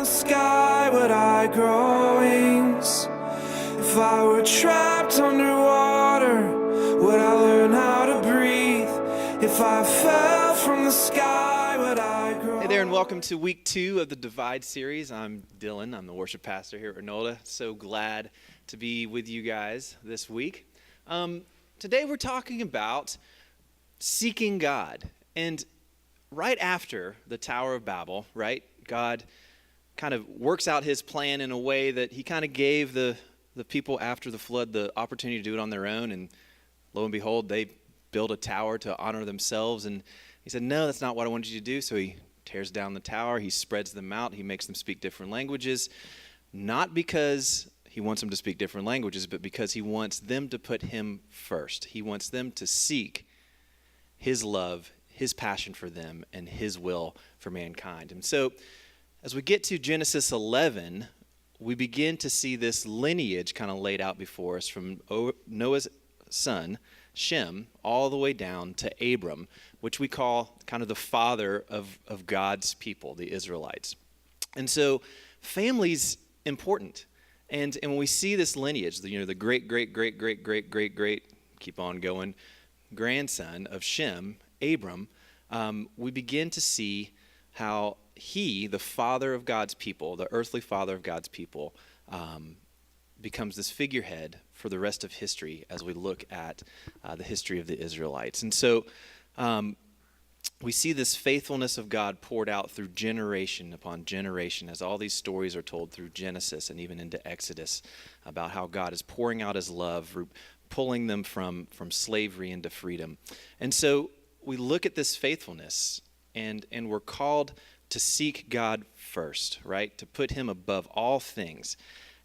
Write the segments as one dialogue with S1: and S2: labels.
S1: sky, would I grow wings? If I were trapped underwater, would I learn how to breathe? If I fell from the sky, would I grow?
S2: Hey there, and welcome to week 2 of the Divide series. I'm Dylan. I'm the worship pastor here at Renolda. So glad to be with you guys this week. Today we're talking about seeking God. And right after the Tower of Babel, right, God kind of works out his plan in a way that he kind of gave the people after the flood the opportunity to do it on their own. And lo and behold, they built a tower to honor themselves. And he said, no, that's not what I wanted you to do. So he tears down the tower. He spreads them out. He makes them speak different languages, not because he wants them to speak different languages, but because he wants them to put him first. He wants them to seek his love, his passion for them, and his will for mankind. And so as we get to Genesis 11, we begin to see this lineage kind of laid out before us from Noah's son, Shem, all the way down to Abram, which we call kind of the father of God's people, the Israelites. And so family's important. And when we see this lineage, the great, keep on going, grandson of Shem, Abram, we begin to see how he, the father of God's people, the earthly father of God's people, becomes this figurehead for the rest of history as we look at the history of the Israelites. And so we see this faithfulness of God poured out through generation upon generation as all these stories are told through Genesis and even into Exodus about how God is pouring out his love, pulling them from slavery into freedom. And so we look at this faithfulness and we're called to seek God first, right? To put him above all things.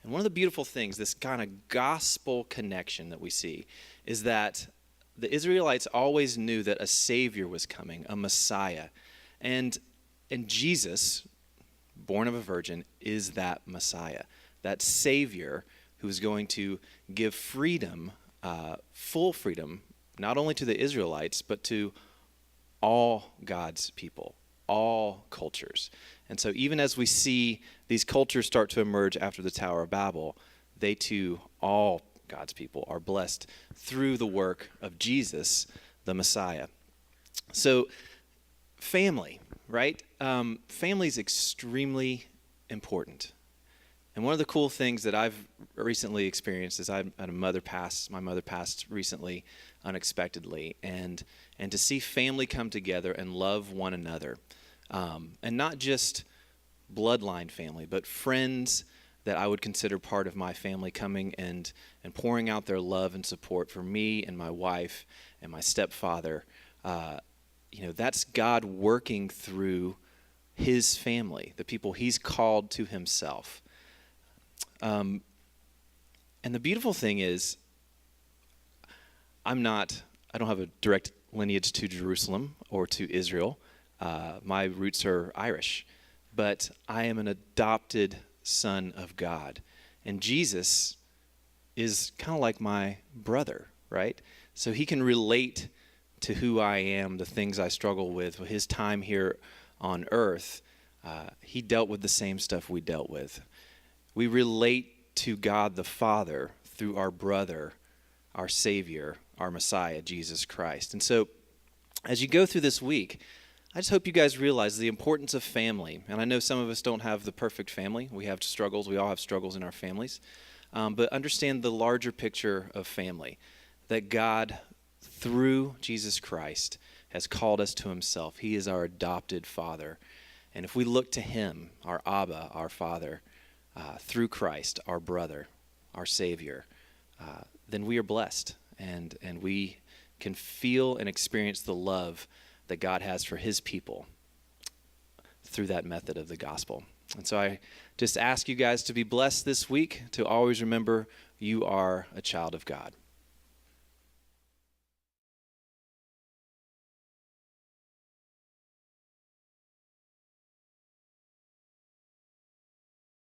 S2: And one of the beautiful things, this kind of gospel connection that we see, is that the Israelites always knew that a Savior was coming, a Messiah. And Jesus, born of a virgin, is that Messiah, that Savior who is going to give freedom, full freedom, not only to the Israelites, but to all God's people, all cultures. And so even as we see these cultures start to emerge after the Tower of Babel, they too, all God's people, are blessed through the work of Jesus, the Messiah. So family, right? Family is extremely important. And one of the cool things that I've recently experienced is I had my mother passed recently unexpectedly, and to see family come together and love one another. And not just bloodline family, but friends that I would consider part of my family coming and pouring out their love and support for me and my wife and my stepfather. That's God working through his family, the people he's called to himself. And the beautiful thing is, I don't have a direct lineage to Jerusalem or to Israel. My roots are Irish, but I am an adopted son of God. And Jesus is kind of like my brother, right? So he can relate to who I am, the things I struggle with, his time here on earth. He dealt with the same stuff we dealt with. We relate to God the Father through our brother, our Savior, our Messiah, Jesus Christ. And so as you go through this week, I just hope you guys realize the importance of family. And I know some of us don't have the perfect family. We have struggles. We all have struggles in our families. But understand the larger picture of family, that God, through Jesus Christ, has called us to himself. He is our adopted Father. And if we look to him, our Abba, our Father, through Christ, our brother, our Savior, then we are blessed. And we can feel and experience the love that God has for his people through that method of the gospel. And so I just ask you guys to be blessed this week, to always remember you are a child of God.